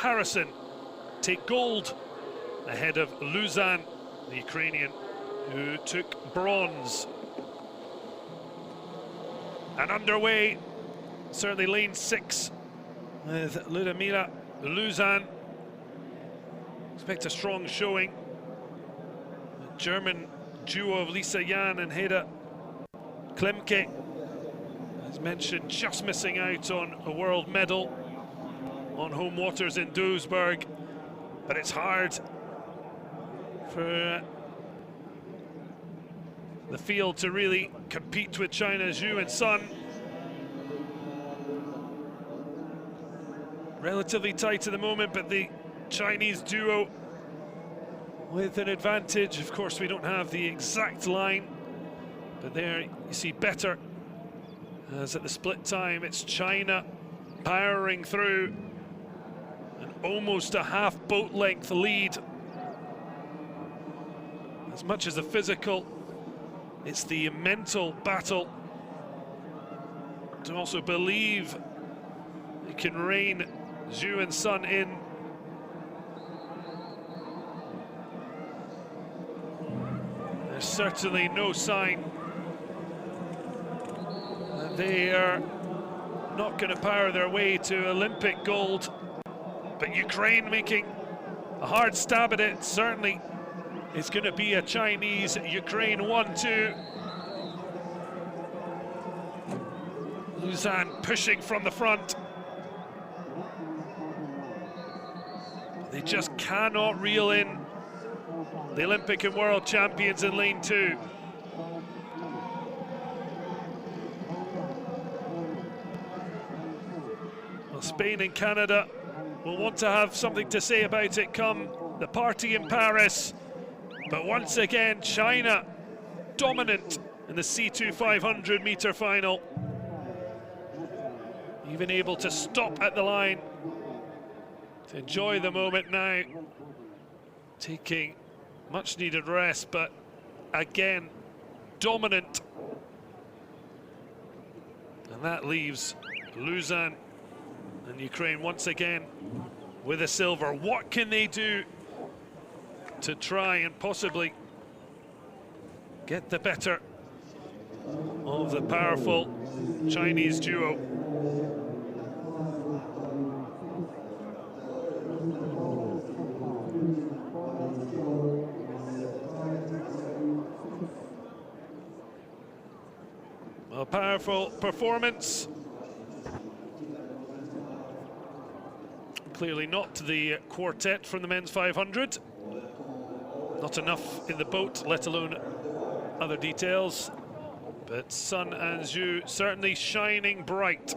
comparison, take gold ahead of Luzan, the Ukrainian, who took bronze. And underway, certainly lane 6 with Ludmila Luzan. Expect a strong showing. The German duo of Lisa Jan and Heda Klemke, as mentioned, just missing out on a world medal on home waters in Duisburg. But it's hard for the field to really compete with China's Zhu and Sun. Relatively tight at the moment, but the Chinese duo with an advantage. Of course, we don't have the exact line, but there you see better, as at the split time it's China powering through, and almost a half boat length lead. As much as the physical, it's the mental battle to also believe you can rein Zhu and Sun in. There's certainly no sign that they are not going to power their way to Olympic gold, but Ukraine making a hard stab at it. Certainly it's going to be a Chinese-Ukraine 1-2. Luzan pushing from the front. They just cannot reel in the Olympic and world champions in lane 2. Well, Spain and Canada will want to have something to say about it come the party in Paris. But once again, China dominant in the C2 500 meter final. Even able to stop at the line to enjoy the moment now, taking much needed rest, but again dominant. And that leaves Luzan and Ukraine once again with a silver. What can they do to try and possibly get the better of the powerful Chinese duo? A powerful performance. Clearly not the quartet from the men's 500. Not enough in the boat, let alone other details. But Sun and Zhu certainly shining bright.